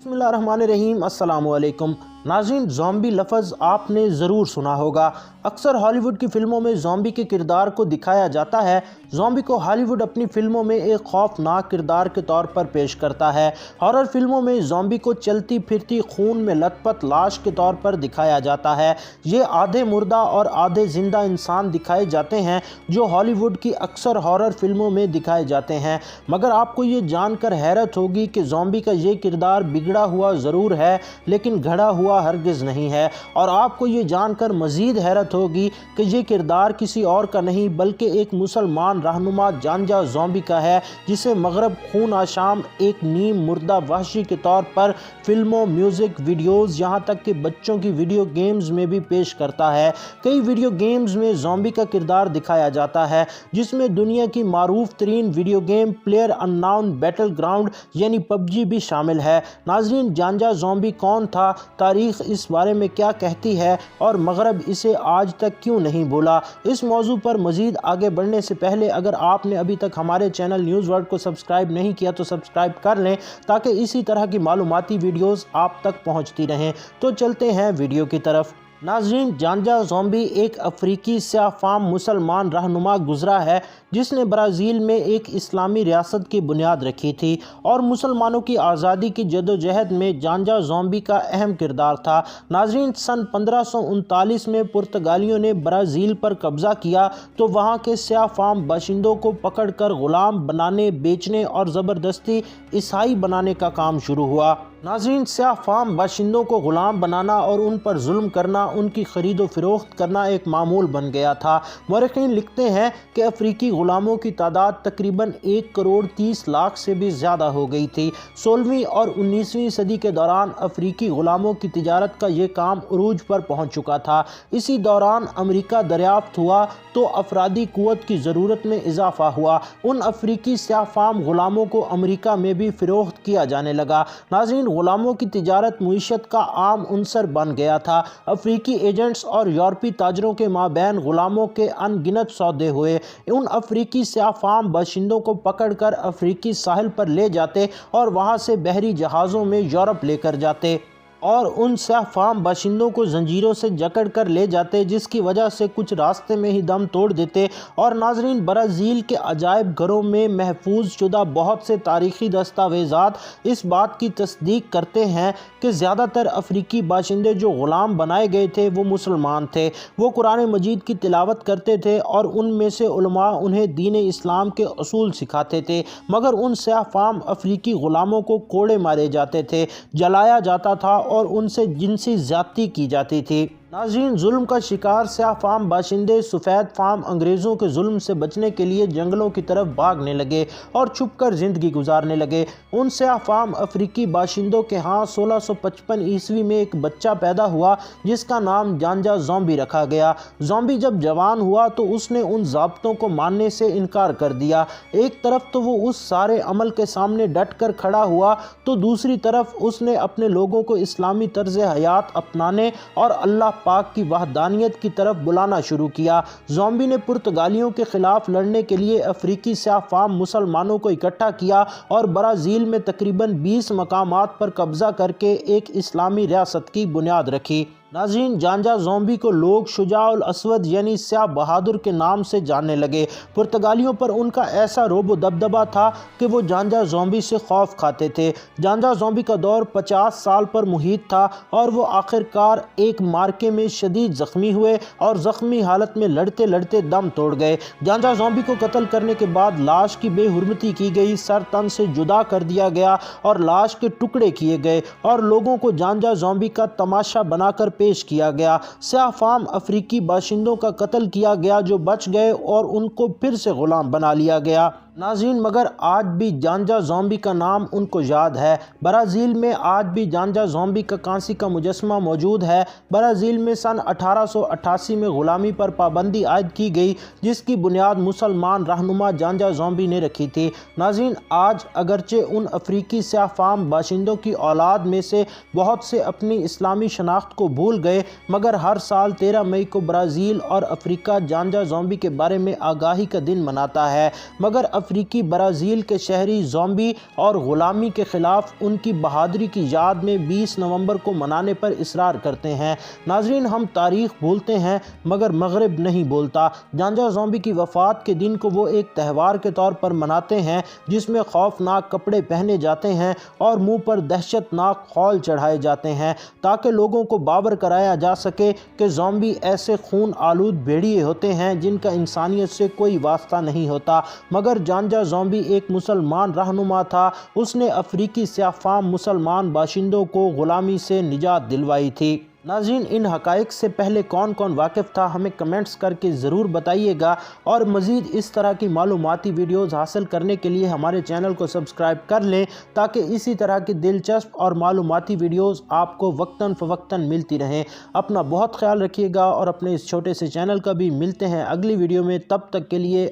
बिस्मिल्लाहिर्रहमानिर्रहीम। अस्सलाम वालेकुम नाज़रीन, ज़ॉम्बी लफ्ज़ आपने ज़रूर सुना होगा। अक्सर हॉलीवुड की फ़िल्मों में ज़ॉम्बी के किरदार को दिखाया जाता है। ज़ॉम्बी को हॉलीवुड अपनी फ़िल्मों में एक खौफनाक किरदार के तौर पर पेश करता है। हॉरर फिल्मों में ज़ॉम्बी को चलती फिरती खून में लथपथ लाश के तौर पर दिखाया जाता है। ये आधे मुर्दा और आधे ज़िंदा इंसान दिखाए जाते हैं जो हॉलीवुड की अक्सर हॉरर फिल्मों में दिखाए जाते हैं। मगर आपको ये जानकर हैरत होगी कि ज़ॉम्बी का ये किरदार बिगड़ा हुआ ज़रूर है लेकिन घड़ा हुआ हरगिज़ नहीं है। और आपको ये जानकर मज़ीद हैरत होगी कि ये किरदार किसी और का नहीं बल्कि एक मुसलमान रहनुमा जानजा ज़ॉम्बी का है, जिसे मगरब खून आशाम एक नीम मुर्दा वहशी के तौर पर फिल्मों, म्यूज़िक वीडियोज़, यहाँ तक कि बच्चों की वीडियो गेम्स में भी पेश करता है। कई वीडियो गेम्स में ज़ॉम्बी का किरदार दिखाया जाता है, जिसमें दुनिया की मारूफ तरीन video game player unknown battle ground यानी पबजी भी शामिल है। नाज़रीन, जानजा ज़ॉम्बी कौन था, तारीख इस बारे में क्या कहती है और मगरब इसे आज तक क्यों नहीं भूला, इस मौजू पर मज़ीद आगे बढ़ने से पहले अगर आपने अभी तक हमारे चैनल न्यूज़ वर्ल्ड को सब्सक्राइब नहीं किया तो सब्सक्राइब कर लें ताकि इसी तरह की मालूमाती वीडियोस आप तक पहुंचती रहें। तो चलते हैं वीडियो की तरफ। नाज़रीन, जानजा ज़ॉम्बी एक अफ्रीकी स्याफ़ाम मुसलमान रहनुमा गुज़रा है जिसने ब्राज़ील में एक इस्लामी रियासत की बुनियाद रखी थी और मुसलमानों की आज़ादी की जदोजहद में जानजा ज़ॉम्बी का अहम किरदार था। नाज़रीन, सन 1539 में पुर्तगालियों ने ब्राज़ील पर कब्ज़ा किया तो वहाँ के स्याफ़ाम बाशिंदों को पकड़कर ग़ुलाम बनाने, बेचने और ज़बरदस्ती ईसाई बनाने का काम शुरू हुआ। नाज़रीन, स्याफ़ाम बाशिंदों को ग़ुलाम बनाना और उन पर जुल्म करना, उनकी ख़रीद व फ़रोख्त करना एक मामूल बन गया था। मुअर्रिख़ीन लिखते हैं कि अफ्रीकी ग़ुलामों की तादाद तकरीबन 1,30,00,000 से भी ज़्यादा हो गई थी। 16वीं और 19वीं सदी के दौरान अफ्रीकी ग़ुलामों की तिजारत का ये काम उरूज पर पहुँच चुका था। इसी दौरान अमरीका दरियाफ़्त हुआ तो अफरादी क़ुव्वत की ज़रूरत में इजाफ़ा हुआ। उन अफ्रीकी स्याफ़ाम ग़ुलामों को अमरीका में भी फ़रोख्त किया जाने लगा। नाज़रीन, ग़ुलामों की तिजारत मईशत का आम उन्सर बन गया था। अफ्रीकी एजेंट्स और यूरोपी ताजरों के माबैन ग़ुलामों के अनगिनत सौदे हुए। उन अफ्रीकी स्याफ़ाम बाशिंदों को पकड़कर अफ्रीकी साहिल पर ले जाते और वहाँ से बहरी जहाज़ों में यूरोप लेकर जाते और उन स्याफ़ाम बाशिंदों को जंजीरों से जकड़ कर ले जाते, जिसकी वजह से कुछ रास्ते में ही दम तोड़ देते। और नाज़रीन, ब्राज़ील के अजायब घरों में महफूज शुदा बहुत से तारीख़ी दस्तावेज़ात इस बात की तस्दीक करते हैं कि ज़्यादातर अफ्रीकी बाशिंदे जो ग़ुलाम बनाए गए थे वो मुसलमान थे। वो कुरान मजीद की तिलावत करते थे और उनमें से उलमा उन्हें दीन इस्लाम के असूल सिखाते थे। मगर उन स्याफ़ाम अफ्रीकी ग़ुलामों को कोड़े मारे जाते थे, जलाया जाता था और उनसे जिनसी ज़्यादती की जाती थी। नाज़रीन, जुल्म का शिकार स्याफ़ाम बाशिंदे सफ़ेद फ़ाम अंग्रेज़ों के जुल्म से बचने के लिए जंगलों की तरफ भागने लगे और छुपकर ज़िंदगी गुजारने लगे। उन स्याफ़ाम अफ्रीकी बाशिंदों के यहाँ 1655 ईस्वी में एक बच्चा पैदा हुआ जिसका नाम जानजा ज़ॉम्बी रखा गया। ज़ॉम्बी जब जवान हुआ तो उसने उन ज़ाब्तों को मानने से इनकार कर दिया। एक तरफ तो वो उस सारे अमल के सामने डट कर खड़ा हुआ तो दूसरी तरफ उसने अपने लोगों को इस्लामी तर्ज़ हयात अपनाने और अल्लाह पाक की वहदानियत की तरफ बुलाना शुरू किया। ज़ॉम्बी ने पुर्तगालियों के ख़िलाफ़ लड़ने के लिए अफ्रीकी स्याफ़ाम मुसलमानों को इकट्ठा किया और ब्राज़ील में तकरीबन 20 मकामात पर कब्ज़ा करके एक इस्लामी रियासत की बुनियाद रखी। नाज़रीन, जानजा ज़ॉम्बी को लोग शुजाउल असवद यानी स्याह बहादुर के नाम से जानने लगे। पुर्तगालियों पर उनका ऐसा रोब दबदबा था कि वो जानजा ज़ॉम्बी से खौफ खाते थे। जानजा ज़ॉम्बी का दौर 50 साल पर मुहित था और वो आखिरकार एक मार्के में शदीद ज़ख्मी हुए और ज़ख्मी हालत में लड़ते लड़ते दम तोड़ गए। जानजा ज़ॉम्बी को कत्ल करने के बाद लाश की बेहुरमती की गई, सर तन से जुदा कर दिया गया और लाश के टुकड़े किए गए और लोगों को जानजा ज़ॉम्बी का तमाशा बनाकर पेश किया गया। स्याफ़ाम अफ्रीकी बाशिंदों का कत्ल किया गया जो बच गए और उनको फिर से ग़ुलाम बना लिया गया। नाज़रीन, मगर आज भी जानजा ज़ॉम्बी का नाम उनको याद है। ब्राज़ील में आज भी जानजा ज़ॉम्बी का कांसी का मुजस्मा मौजूद है। ब्राज़ील में सन 1888 में ग़ुलामी पर पाबंदी आयद की गई जिसकी बुनियाद मुसलमान रहनुमा जानजा ज़ॉम्बी ने रखी थी। नाज़रीन, आज अगरचे उन अफ्रीकी स्याफ़ाम बाशिंदों की औलाद में से बहुत से अपनी इस्लामी शनाख्त को भूल गए, मगर हर साल 13 मई को ब्राज़ील और अफ्रीका जानजा ज़ॉम्बी के बारे में आगाही का दिन मनाता है। मगर افریقی برازیل کے شہری زومبی اور غلامی کے خلاف ان کی بہادری کی یاد میں 20 نومبر کو منانے پر اصرار کرتے ہیں۔ ناظرین، ہم تاریخ بھولتے ہیں مگر مغرب نہیں بولتا۔ جانجا زومبی کی وفات کے دن کو وہ ایک تہوار کے طور پر مناتے ہیں جس میں خوفناک کپڑے پہنے جاتے ہیں اور منہ پر دہشت ناک خول چڑھائے جاتے ہیں تاکہ لوگوں کو باور کرایا جا سکے کہ زومبی ایسے خون آلود بھیڑیے ہوتے ہیں جن کا انسانیت سے کوئی واسطہ نہیں ہوتا۔ مگر جانجا زومبی ایک مسلمان رہنما تھا، اس نے افریقی سیاہ فام مسلمان باشندوں کو غلامی سے نجات دلوائی تھی۔ ناظرین، ان حقائق سے پہلے کون کون واقف تھا ہمیں کمنٹس کر کے ضرور بتائیے گا، اور مزید اس طرح کی معلوماتی ویڈیوز حاصل کرنے کے لیے ہمارے چینل کو سبسکرائب کر لیں تاکہ اسی طرح کی دلچسپ اور معلوماتی ویڈیوز آپ کو وقتاً فوقتاً ملتی رہیں۔ اپنا بہت خیال رکھیے گا اور اپنے اس چھوٹے سے چینل کا بھی۔ ملتے ہیں اگلی ویڈیو میں، تب تک کے لیے